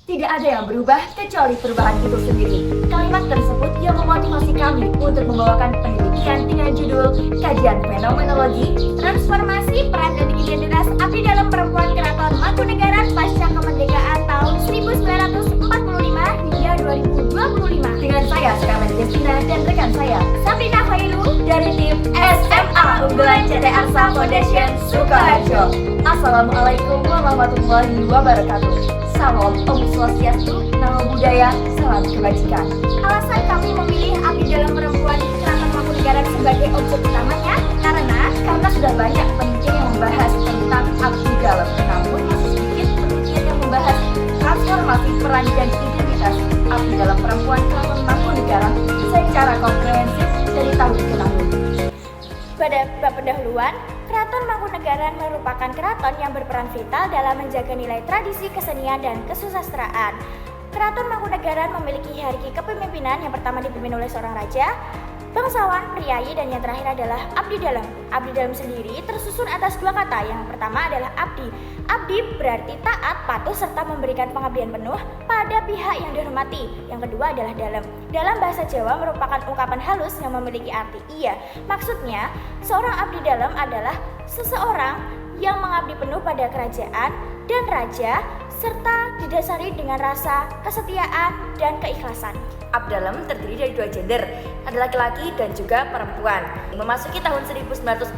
Tidak ada yang berubah kecuali perubahan itu sendiri. Kalimat tersebut yang memotivasi kami untuk membawakan penelitian dengan judul Kajian Fenomenologi, Transformasi Peran dan Identitas Abdi dalam Perempuan Keraton Mangkunegaran pasca kemerdekaan tahun 1945 hingga 2025. Dengan saya, Scarlett Destina, dan rekan saya, Sabrina Khairu dari tim SMA Unggulan CT Arsa Foundation Sukoharjo. Assalamualaikum warahmatullahi wabarakatuh. Salam Om Swastiastu, Namo Buddhaya, salam kebajikan. Alasan kami memilih abdi dalam perempuan Keraton Mangkunegaran sebagai objek utamanya karena sudah banyak penelitian yang membahas tentang abdi dalam, namun masih sedikit penelitian yang membahas transformasi peran dan identitas abdi dalam perempuan Keraton Mangkunegaran secara komprehensif dari tahun ke tahun. Pada bab pendahuluan, Keraton Mangkunegaran merupakan keraton yang berperan vital dalam menjaga nilai tradisi kesenian dan kesusastraan. Keraton Mangkunegaran memiliki hierarki kepemimpinan. Yang pertama dipimpin oleh seorang raja, bangsawan, priayi, dan yang terakhir adalah abdi dalam. Abdi dalam sendiri tersusun atas dua kata. Yang pertama adalah abdi. Abdi berarti taat, patuh, serta memberikan pengabdian penuh pada pihak yang dihormati. Yang kedua adalah dalam. Dalam bahasa Jawa merupakan ungkapan halus yang memiliki arti iya. Maksudnya, seorang abdi dalam adalah seseorang yang mengabdi penuh pada kerajaan dan raja, serta didasari dengan rasa kesetiaan dan keikhlasan. Abdi dalam terdiri dari dua gender, ada laki-laki dan juga perempuan. Memasuki tahun 1945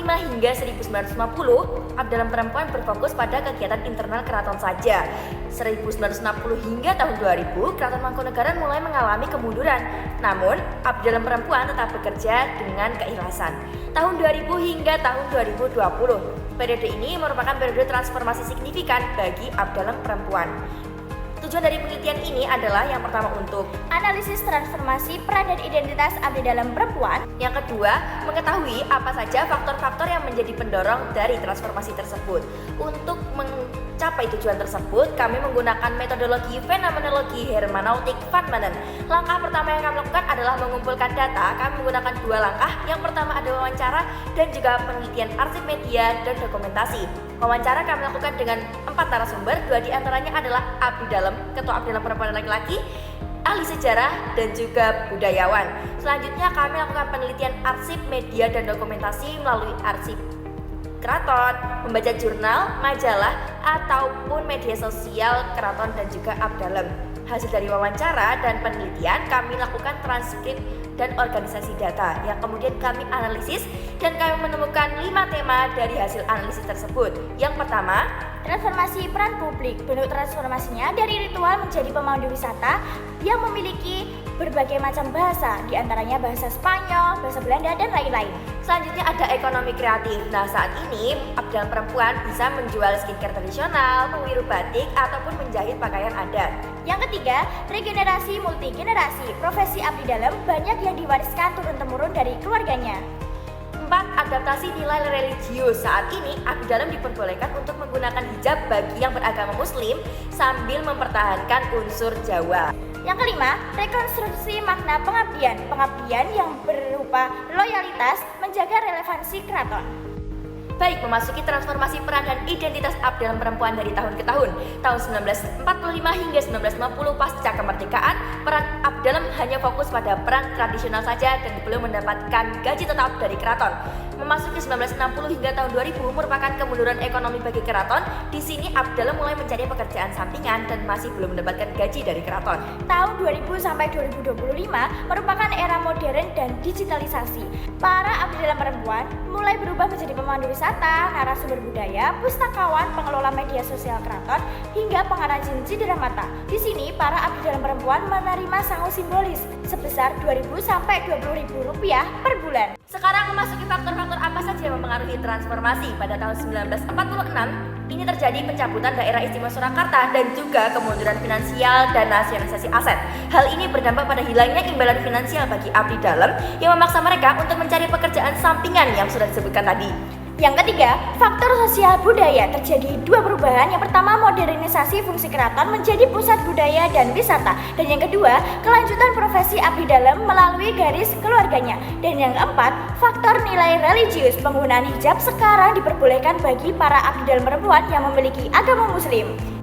hingga 1950, abdi dalam perempuan berfokus pada kegiatan internal keraton saja. 1960 hingga tahun 2000, Keraton Mangkunegaran mulai mengalami kemunduran. Namun, abdi dalam perempuan tetap bekerja dengan keikhlasan. Tahun 2000 hingga tahun 2020, periode ini merupakan periode transformasi signifikan bagi abdi dalam perempuan. Tujuan dari penelitian ini adalah yang pertama untuk analisis transformasi peran dan identitas abdi dalam perempuan. Yang kedua, mengetahui apa saja faktor-faktor yang menjadi pendorong dari transformasi tersebut. Untuk mencapai tujuan tersebut, kami menggunakan metodologi fenomenologi hermeneutik Van Manen. Langkah pertama yang kami lakukan adalah mengumpulkan data. Kami menggunakan dua langkah. Yang pertama adalah wawancara dan juga penelitian arsip media dan dokumentasi. Wawancara kami lakukan dengan 4 narasumber, 2 diantaranya adalah abdi dalam, ketua abdi dalam perempuan laki-laki, ahli sejarah, dan juga budayawan. Selanjutnya kami lakukan penelitian arsip media dan dokumentasi melalui arsip keraton, membaca jurnal, majalah, ataupun media sosial keraton dan juga abdi dalam. Hasil dari wawancara dan penelitian kami lakukan transkrip dan organisasi data yang kemudian kami analisis dan kami menemukan 5 tema dari hasil analisis tersebut. Yang pertama, transformasi peran publik. Bentuk transformasinya dari ritual menjadi pemandu wisata yang memiliki berbagai macam bahasa, diantaranya bahasa Spanyol, bahasa Belanda, dan lain-lain. Selanjutnya ada ekonomi kreatif. Nah, saat ini abdi dalam perempuan bisa menjual skincare tradisional, menwiru batik, ataupun menjahit pakaian adat. Yang ketiga, regenerasi multigenerasi. Profesi abdi dalam banyak yang diwariskan turun-temurun dari keluarganya. 4. Adaptasi nilai religius. Saat ini abdi dalam diperbolehkan untuk menggunakan hijab bagi yang beragama muslim sambil mempertahankan unsur Jawa. Yang kelima, rekonstruksi makna pengabdian. Pengabdian yang berupa loyalitas menjaga relevansi keraton. Baik, memasuki transformasi peran dan identitas abdi dalam perempuan dari tahun ke tahun. Tahun 1945 hingga 1950 pasca kemerdekaan, peran abdi dalam hanya fokus pada peran tradisional saja dan belum mendapatkan gaji tetap dari keraton. Memasuki 1960 hingga tahun 2000 merupakan kemunduran ekonomi bagi keraton. Di sini abdi dalam mulai mencari pekerjaan sampingan dan masih belum mendapatkan gaji dari keraton. Tahun 2000 sampai 2025 merupakan era modern dan digitalisasi. Para abdi dalam perempuan mulai berubah menjadi pemandu wisata, narasumber budaya, pustakawan, pengelola media sosial keraton, hingga pengrajin cenderamata. Di sini para abdi dalam perempuan menerima sangu simbolis sebesar Rp2.000 sampai Rp20.000 per bulan. Sekarang memasuki faktor-faktor apa saja yang mempengaruhi transformasi. Pada tahun 1946, ini terjadi pencabutan daerah istimewa Surakarta dan juga kemunduran finansial dan nasionalisasi aset. Hal ini berdampak pada hilangnya imbalan finansial bagi abdi dalam yang memaksa mereka untuk mencari pekerjaan sampingan yang sudah disebutkan tadi. Yang ketiga, faktor sosial budaya. Terjadi dua perubahan. Yang pertama, modernisasi fungsi keraton menjadi pusat budaya dan wisata. Dan yang kedua, kelanjutan profesi abdi dalam melalui garis keluarganya. Dan yang keempat, faktor nilai religius. Penggunaan hijab sekarang diperbolehkan bagi para abdi dalam perempuan yang memiliki agama muslim.